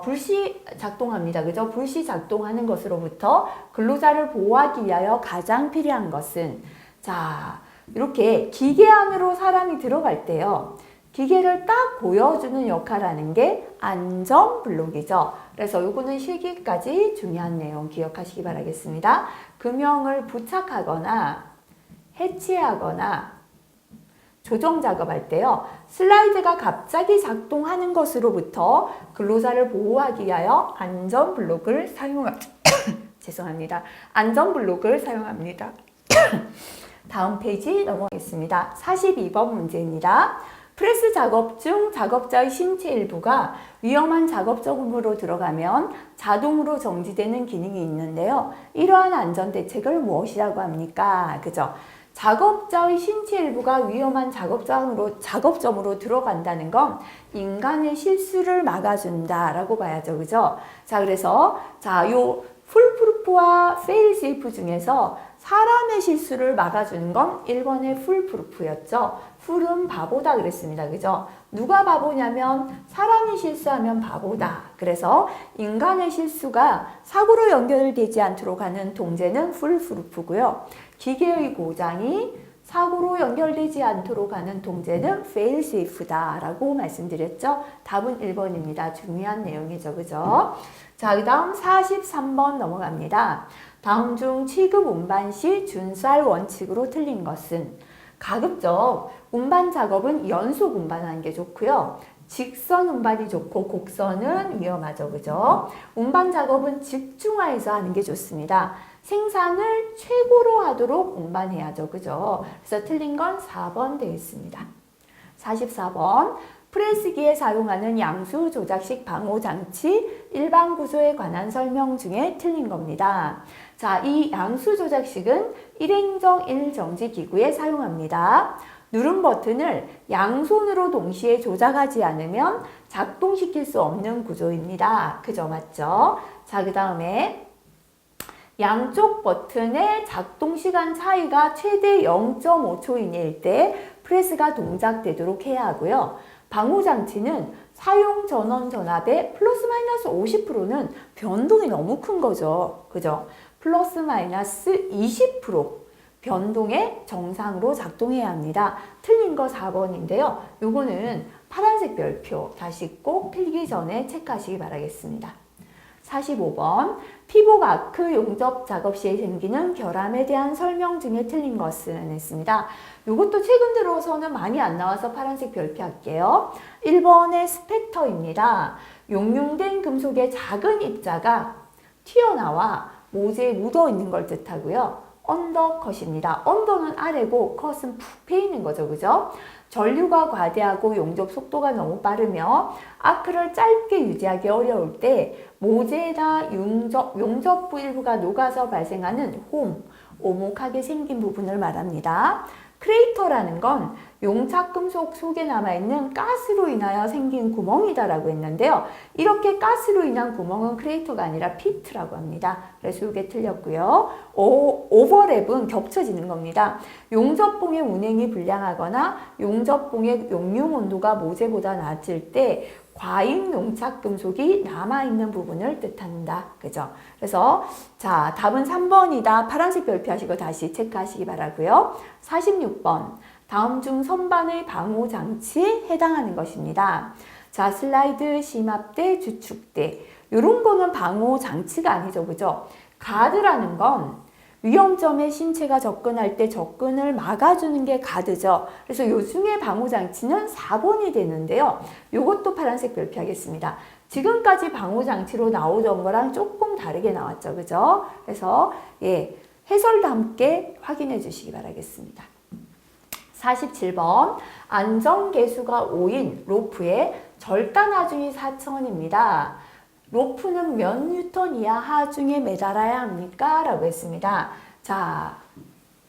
불시 작동합니다. 그죠? 불시 작동하는 것으로부터 근로자를 보호하기 위하여 가장 필요한 것은 자, 이렇게 기계 안으로 사람이 들어갈 때요. 기계를 딱 보여주는 역할하는 게 안전 블록이죠. 그래서 요거는 실기까지 중요한 내용 기억하시기 바라겠습니다. 금형을 부착하거나 해체하거나 조정 작업할 때요. 슬라이드가 갑자기 작동하는 것으로부터 근로자를 보호하기 위하여 안전 블록을 죄송합니다. 안전 블록을 사용합니다. 다음 페이지 넘어가겠습니다. 42번 문제입니다. 프레스 작업 중 작업자의 신체 일부가 위험한 작업점으로 들어가면 자동으로 정지되는 기능이 있는데요. 이러한 안전 대책을 무엇이라고 합니까? 그죠? 작업자의 신체 일부가 위험한 작업점으로 들어간다는 건 인간의 실수를 막아준다라고 봐야죠. 그죠? 자, 그래서 요 풀프루프와 페일 세이프 중에서 사람의 실수를 막아주는 건 1번의 풀프루프였죠. 풀은 바보다 그랬습니다. 그죠? 누가 바보냐면 사람이 실수하면 바보다. 그래서 인간의 실수가 사고로 연결되지 않도록 하는 통제는 풀프루프고요. 기계의 고장이 사고로 연결되지 않도록 하는 통제는 fail safe다 라고 말씀드렸죠. 답은 1번입니다. 중요한 내용이죠. 그죠? 자, 그 다음 43번 넘어갑니다. 다음 중 취급 운반 시 준수할 원칙으로 틀린 것은 가급적 운반 작업은 연속 운반하는 게 좋고요. 직선 운반이 좋고 곡선은 위험하죠. 그죠? 운반 작업은 집중화해서 하는 게 좋습니다. 생산을 최고로 하도록 운반해야죠. 그죠? 그래서 틀린 건 4번 되겠습니다. 44번 프레스기에 사용하는 양수 조작식 방호 장치 일반 구조에 관한 설명 중에 틀린 겁니다. 자, 이 양수 조작식은 일행정 1정지 기구에 사용합니다. 누른 버튼을 양손으로 동시에 조작하지 않으면 작동시킬 수 없는 구조입니다. 그죠? 맞죠? 자, 그 다음에 양쪽 버튼의 작동 시간 차이가 최대 0.5초인일 때 프레스가 동작되도록 해야 하고요. 방호 장치는 사용 전원 전압의 플러스 마이너스 50%는 변동이 너무 큰 거죠. 그죠? 플러스 마이너스 20% 변동에 정상으로 작동해야 합니다. 틀린 거 4번인데요. 요거는 파란색 별표 다시 꼭 필기 전에 체크하시기 바라겠습니다. 45번 피복 아크 용접 작업 시에 생기는 결함에 대한 설명 중에 틀린 것은 했습니다. 이것도 최근 들어서는 많이 안 나와서 파란색 별표 할게요. 1번의 스펙터입니다. 용융된 금속의 작은 입자가 튀어나와 모재에 묻어 있는 걸 뜻하고요. 언더컷입니다. 언더는 아래고 컷은 푹 패이는 거죠. 그죠? 전류가 과대하고 용접 속도가 너무 빠르며 아크를 짧게 유지하기 어려울 때 모재나 용접부 일부가 녹아서 발생하는 오목하게 생긴 부분을 말합니다. 크레이터라는 건 용착금속 속에 남아있는 가스로 인하여 생긴 구멍이다라고 했는데요. 이렇게 가스로 인한 구멍은 크레이터가 아니라 피트라고 합니다. 그래서 이게 틀렸고요. 오버랩은 겹쳐지는 겁니다. 용접봉의 운행이 불량하거나 용접봉의 용융 온도가 모재보다 낮을 때 과잉 용착금속이 남아있는 부분을 뜻한다. 그죠? 그래서 자, 답은 3번이다. 파란색 별표하시고 다시 체크하시기 바라고요. 46번 다음 중 선반의 방호 장치에 해당하는 것입니다. 자, 슬라이드, 심압대, 주축대 이런 거는 방호 장치가 아니죠. 그죠? 가드라는 건 위험점에 신체가 접근할 때 접근을 막아주는 게 가드죠. 그래서 요 중에 방호장치는 4번이 되는데요. 요것도 파란색 별표하겠습니다. 지금까지 방호장치로 나오던 거랑 조금 다르게 나왔죠. 그죠? 그래서 해설도 함께 확인해 주시기 바라겠습니다. 47번 안전개수가 5인 로프의 절단 하중이 4,000원입니다. 로프는 몇 뉴턴 이하 하중에 매달아야 합니까? 라고 했습니다. 자,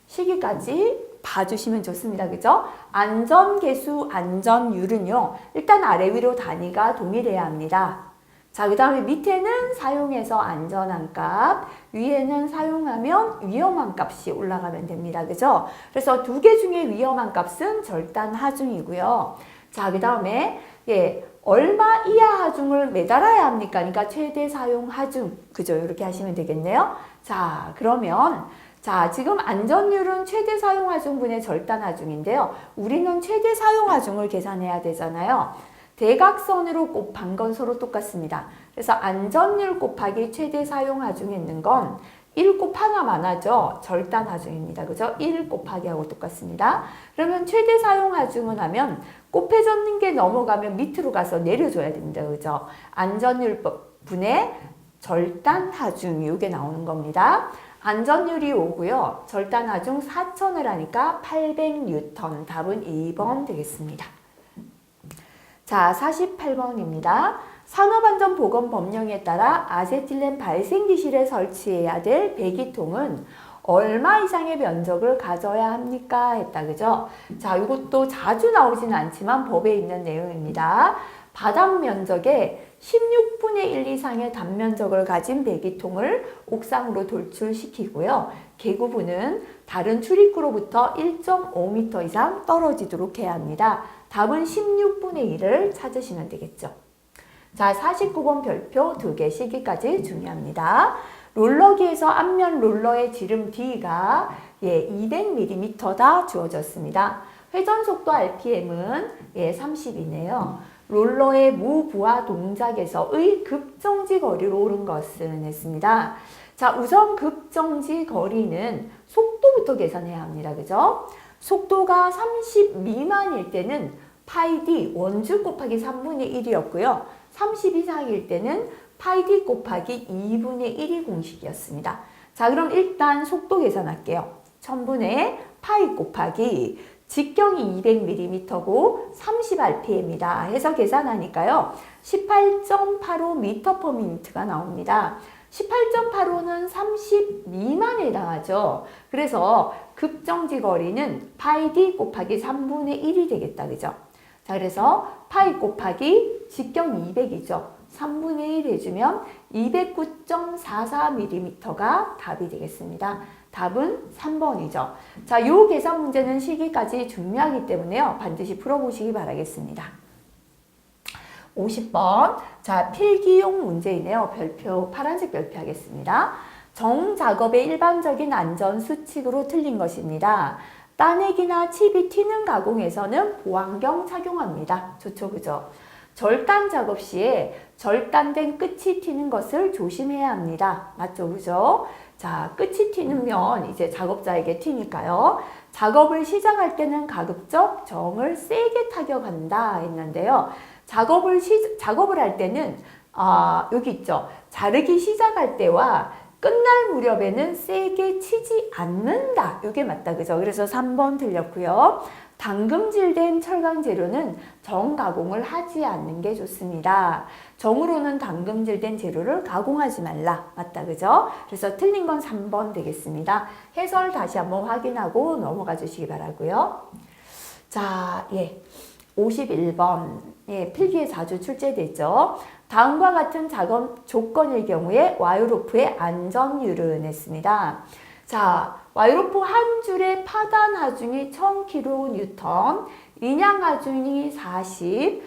시기까지 봐주시면 좋습니다. 그죠? 안전계수, 안전율은요. 일단 아래 위로 단위가 동일해야 합니다. 자, 그 다음에 밑에는 사용해서 안전한 값, 위에는 사용하면 위험한 값이 올라가면 됩니다. 그죠? 그래서 두 개 중에 위험한 값은 절단 하중이고요. 자, 그 다음에 얼마 이하 하중을 매달아야 합니까? 그러니까 최대 사용 하중. 그죠? 이렇게 하시면 되겠네요. 자, 그러면 지금 안전율은 최대 사용 하중분의 절단 하중인데요. 우리는 최대 사용 하중을 계산해야 되잖아요. 대각선으로 곱한 건 서로 똑같습니다. 그래서 안전율 곱하기 최대 사용 하중에 있는 건 1 곱하나만 하죠. 절단 하중입니다. 그죠? 1 곱하기 하고 똑같습니다. 그러면 최대 사용 하중은 하면 곱해졌는 게 넘어가면 밑으로 가서 내려줘야 됩니다. 그죠? 안전율 분의 절단 하중 이게 나오는 겁니다. 안전율이 5고요. 절단 하중 4,000을 하니까 800뉴턴. 답은 2번 되겠습니다. 자, 48번입니다. 산업안전보건법령에 따라 아세틸렌 발생기실에 설치해야 될 배기통은 얼마 이상의 면적을 가져야 합니까? 했다. 그죠? 자, 이것도 자주 나오진 않지만 법에 있는 내용입니다. 바닥 면적의 16분의 1 이상의 단면적을 가진 배기통을 옥상으로 돌출시키고요. 계구부는 다른 출입구로부터 1.5m 이상 떨어지도록 해야 합니다. 답은 16분의 1을 찾으시면 되겠죠. 자, 49번 별표 2개 시기까지 중요합니다. 롤러기에서 앞면 롤러의 지름 D가 200mm다 주어졌습니다. 회전속도 RPM은 30이네요. 롤러의 무부하 동작에서의 급정지 거리로 옳은 것은 했습니다. 자, 우선 급정지 거리는 속도부터 계산해야 합니다. 그죠? 속도가 30 미만일 때는 파이 D 원주 곱하기 3분의 1이었고요. 30 이상일 때는 파이 D 곱하기 2분의 1이 공식이었습니다. 자, 그럼 일단 속도 계산할게요. 1000분의 파이 곱하기 직경이 200mm고 30rpm이다 해서 계산하니까요. 18.85m/m가 나옵니다. 18.85는 30 미만에 해당하죠. 그래서 급정지 거리는 파이 D 곱하기 3분의 1이 되겠다. 그죠? 자, 그래서 파이 곱하기 직경 200이죠. 3분의 1 해주면 209.44mm가 답이 되겠습니다. 답은 3번이죠. 자, 요 계산 문제는 시기까지 중요하기 때문에요. 반드시 풀어보시기 바라겠습니다. 50번. 자, 필기용 문제이네요. 별표, 파란색 별표 하겠습니다. 정작업의 일반적인 안전수칙으로 틀린 것입니다. 따내기나 칩이 튀는 가공에서는 보안경 착용합니다. 좋죠, 그죠? 절단 작업 시에 절단된 끝이 튀는 것을 조심해야 합니다. 맞죠, 그죠? 자, 끝이 튀면 이제 작업자에게 튀니까요. 작업을 시작할 때는 가급적 정을 세게 타격한다 했는데요. 작업을 할 때는 여기 있죠. 자르기 시작할 때와 끝날 무렵에는 세게 치지 않는다. 이게 맞다. 그죠? 그래서 3번 틀렸고요. 당금질된 철강 재료는 정 가공을 하지 않는 게 좋습니다. 정으로는 당금질된 재료를 가공하지 말라. 맞다. 그죠? 그래서 틀린 건 3번 되겠습니다. 해설 다시 한번 확인하고 넘어가 주시기 바라고요. 자, 51번. 필기에 자주 출제되죠. 다음과 같은 작업 조건일 경우에 와이로프의 안전율은 했습니다. 자, 와이로프 한 줄의 파단 하중이 1000kN, 인양 하중이 40,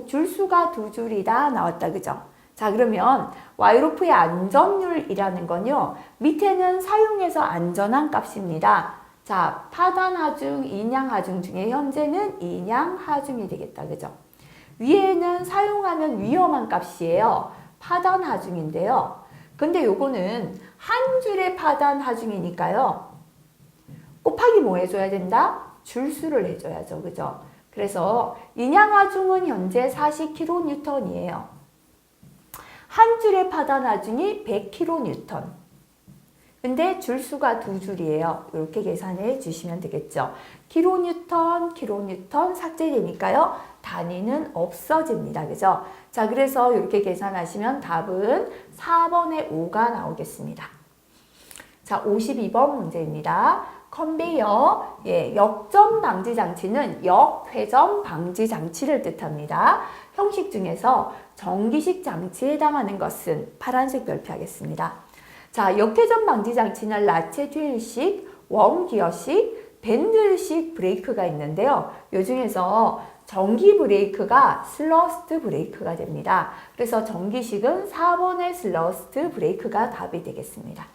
줄수가 2줄이다 나왔다. 그죠? 자, 그러면 와이로프의 안전율이라는 건요. 밑에는 사용해서 안전한 값입니다. 자, 파단 하중, 인양 하중 중에 현재는 인양 하중이 되겠다. 그죠? 위에는 사용하면 위험한 값이에요. 파단 하중인데요. 근데 요거는 한 줄의 파단 하중이니까요. 곱하기 뭐 해줘야 된다? 줄수를 해줘야죠. 그죠? 그래서 인양 하중은 현재 40kN이에요. 한 줄의 파단 하중이 100kN. 근데 줄수가 두 줄이에요. 이렇게 계산해 주시면 되겠죠. 킬로뉴턴, 킬로뉴턴 삭제되니까요. 단위는 없어집니다. 그죠? 자, 그래서 이렇게 계산하시면 답은 4번의 5가 나오겠습니다. 자, 52번 문제입니다. 컨베이어, 역점 방지 장치는 역회전 방지 장치를 뜻합니다. 형식 중에서 전기식 장치에 해당하는 것은 파란색 별표하겠습니다. 자, 역회전 방지 장치는 라체 휠식, 원기어식, 밴들식 브레이크가 있는데요. 이 중에서 전기 브레이크가 슬러스트 브레이크가 됩니다. 그래서 전기식은 4번의 슬러스트 브레이크가 답이 되겠습니다.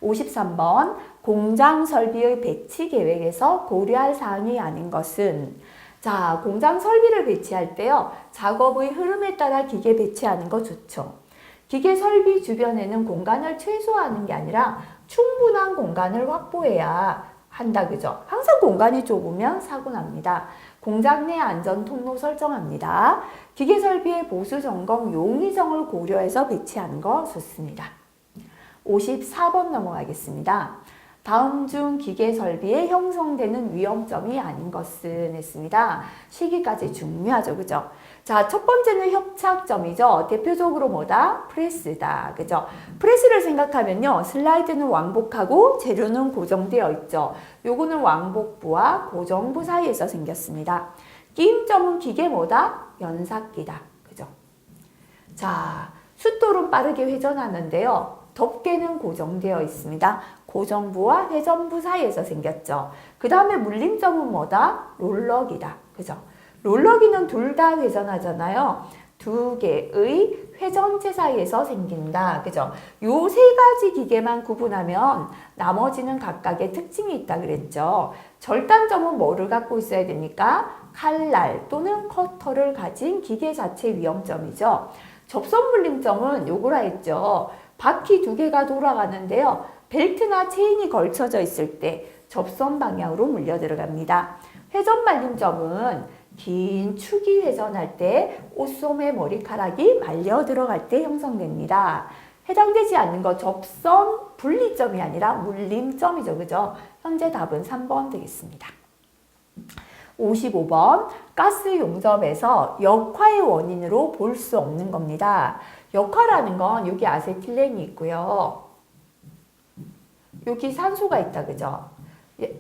53번 공장 설비의 배치 계획에서 고려할 사항이 아닌 것은 자, 공장 설비를 배치할 때요. 작업의 흐름에 따라 기계 배치하는 거 좋죠. 기계 설비 주변에는 공간을 최소화하는 게 아니라 충분한 공간을 확보해야 한다. 그죠? 항상 공간이 좁으면 사고 납니다. 공장 내 안전 통로 설정합니다. 기계 설비의 보수 점검 용이성을 고려해서 배치하는 거 좋습니다. 54번 넘어가겠습니다. 다음 중 기계 설비에 형성되는 위험점이 아닌 것은 했습니다. 시기까지 중요하죠. 그죠? 자, 첫 번째는 협착점이죠. 대표적으로 뭐다? 프레스다. 그죠? 프레스를 생각하면요. 슬라이드는 왕복하고 재료는 고정되어 있죠. 요거는 왕복부와 고정부 사이에서 생겼습니다. 끼임점은 기계 뭐다? 연삭기다. 그죠? 자, 숫돌은 빠르게 회전하는데요. 덮개는 고정되어 있습니다. 고정부와 회전부 사이에서 생겼죠. 그 다음에 물림점은 뭐다? 롤러기다. 그죠? 롤러기는 둘 다 회전하잖아요. 두 개의 회전체 사이에서 생긴다. 그죠? 요 세 가지 기계만 구분하면 나머지는 각각의 특징이 있다 그랬죠. 절단점은 뭐를 갖고 있어야 됩니까? 칼날 또는 커터를 가진 기계 자체 위험점이죠. 접선 물림점은 요거라 했죠. 바퀴 두 개가 돌아가는데요. 벨트나 체인이 걸쳐져 있을 때 접선 방향으로 물려 들어갑니다. 회전 말림점은 긴 축이 회전할 때 옷소매 머리카락이 말려 들어갈 때 형성됩니다. 해당되지 않는 거 접선 분리점이 아니라 물림점이죠. 그죠? 현재 답은 3번 되겠습니다. 55번 가스 용접에서 역화의 원인으로 볼 수 없는 겁니다. 역화라는 건 여기 아세틸렌이 있고요. 여기 산소가 있다. 그죠?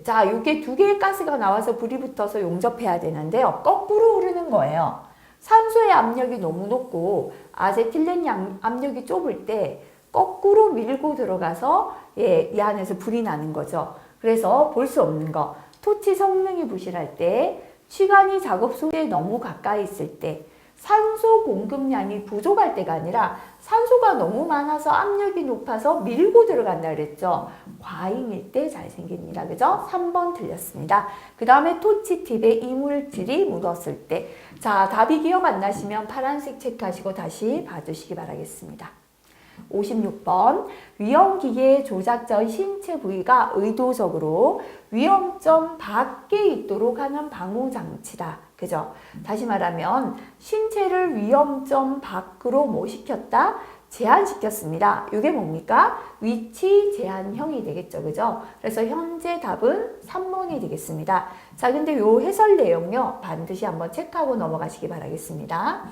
자, 이게 두 개의 가스가 나와서 불이 붙어서 용접해야 되는데요. 거꾸로 흐르는 거예요. 산소의 압력이 너무 높고 아세틸렌 압력이 좁을 때 거꾸로 밀고 들어가서 이 안에서 불이 나는 거죠. 그래서 볼 수 없는 거. 토치 성능이 부실할 때, 시간이 작업 소재에 너무 가까이 있을 때, 산소 공급량이 부족할 때가 아니라 산소가 너무 많아서 압력이 높아서 밀고 들어간다 그랬죠. 과잉일 때 잘 생깁니다. 그죠? 3번 틀렸습니다. 그 다음에 토치 팁에 이물질이 묻었을 때. 자, 답이 기억 안 나시면 파란색 체크하시고 다시 봐주시기 바라겠습니다. 56번 위험기계의 조작자의 신체 부위가 의도적으로 위험점 밖에 있도록 하는 방호장치다. 그죠? 다시 말하면 신체를 위험점 밖으로 뭐 시켰다? 제한시켰습니다. 이게 뭡니까? 위치 제한형이 되겠죠. 그죠? 그래서 현재 답은 3번이 되겠습니다. 자, 근데 요 해설 내용요. 반드시 한번 체크하고 넘어가시기 바라겠습니다.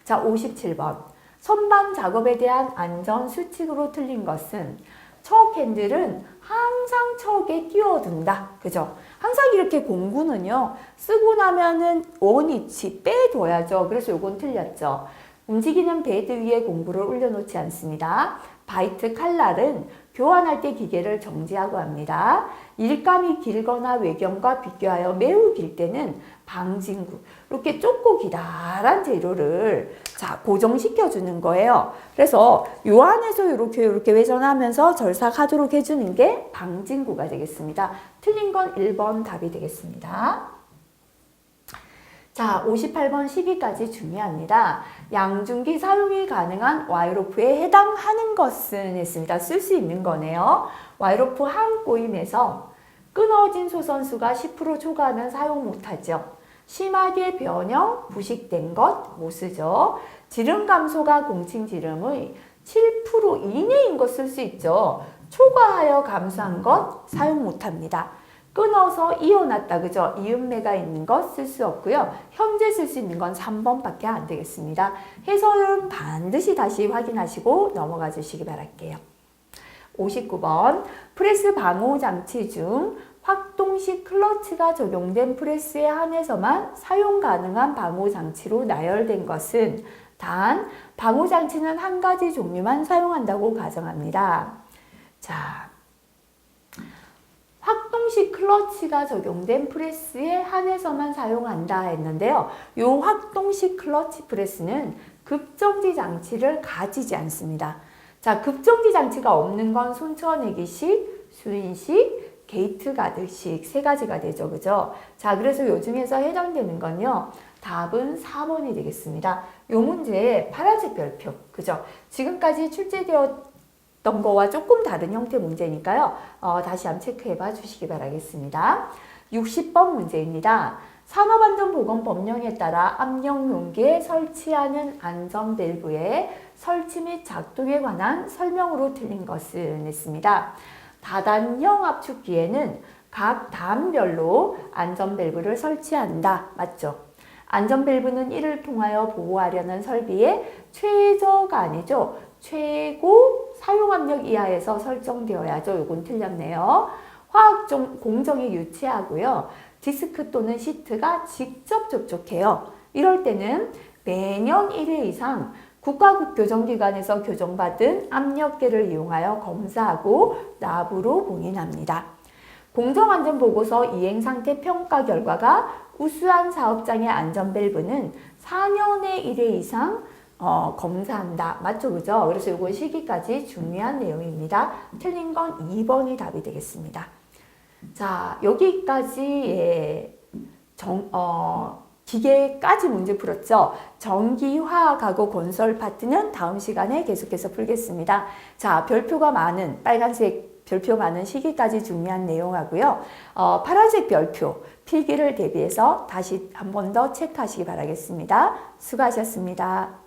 자, 57번. 선반 작업에 대한 안전 수칙으로 틀린 것은 척 핸들은 항상 척에 끼워둔다. 그죠? 항상 이렇게 공구는요. 쓰고 나면은 원위치 빼둬야죠. 그래서 요건 틀렸죠. 움직이는 베드 위에 공구를 올려놓지 않습니다. 바이트 칼날은 교환할 때 기계를 정지하고 합니다. 일감이 길거나 외경과 비교하여 매우 길 때는 방진구, 이렇게 좁고 기다란 재료를 자 고정시켜 주는 거예요. 그래서 요 안에서 이렇게 회전하면서 절삭하도록 해주는 게 방진구가 되겠습니다. 틀린 건 1번 답이 되겠습니다. 자, 58번 12까지 중요합니다. 양중기 사용이 가능한 와이로프에 해당하는 것은 했습니다. 쓸 수 있는 거네요. 와이로프 한 꼬임에서 끊어진 소선수가 10% 초과하면 사용 못하죠. 심하게 변형, 부식된 것 못 쓰죠. 지름 감소가 공칭 지름의 7% 이내인 것 쓸 수 있죠. 초과하여 감소한 것 사용 못합니다. 끊어서 이어놨다, 그죠? 이음매가 있는 것 쓸 수 없고요. 현재 쓸 수 있는 건 3번밖에 안 되겠습니다. 해설은 반드시 다시 확인하시고 넘어가 주시기 바랄게요. 59번 프레스 방호 장치 중 확동식 클러치가 적용된 프레스에 한해서만 사용 가능한 방호 장치로 나열된 것은 단 방호 장치는 한 가지 종류만 사용한다고 가정합니다. 자, 확동식 클러치가 적용된 프레스에 한해서만 사용한다 했는데요. 이 확동식 클러치 프레스는 급정지 장치를 가지지 않습니다. 자, 급정지 장치가 없는 건 손쳐내기식, 수인식, 게이트 가드식 세 가지가 되죠. 그죠? 자, 그래서 요 중에서 해당되는 건요. 답은 4번이 되겠습니다. 요 문제 파란색 별표. 그죠? 지금까지 출제되었던 거와 조금 다른 형태 문제니까요. 다시 한번 체크해 봐 주시기 바라겠습니다. 60번 문제입니다. 산업안전보건법령에 따라 압력용기에 설치하는 안전밸브의 설치 및 작동에 관한 설명으로 틀린 것은 했습니다. 다단형 압축기에는 각 단별로 안전밸브를 설치한다. 맞죠? 안전밸브는 이를 통하여 보호하려는 설비의 최저가 아니죠. 최고 사용압력 이하에서 설정되어야죠. 요건 틀렸네요. 화학 공정에 유치하고요. 디스크 또는 시트가 직접 접촉해요. 이럴 때는 매년 1회 이상 국가교정기관에서 교정받은 압력계를 이용하여 검사하고 납으로 봉인합니다. 공정안전보고서 이행상태 평가 결과가 우수한 사업장의 안전밸브는 4년에 1회 이상 검사한다. 맞죠? 그죠? 그래서 이거 시기까지 중요한 내용입니다. 틀린 건 2번이 답이 되겠습니다. 자, 여기까지 기계까지 문제 풀었죠. 전기, 화학하고 건설 파트는 다음 시간에 계속해서 풀겠습니다. 자, 별표가 많은 빨간색 별표 많은 시기까지 중요한 내용하고요. 파란색 별표 필기를 대비해서 다시 한 번 더 체크하시기 바라겠습니다. 수고하셨습니다.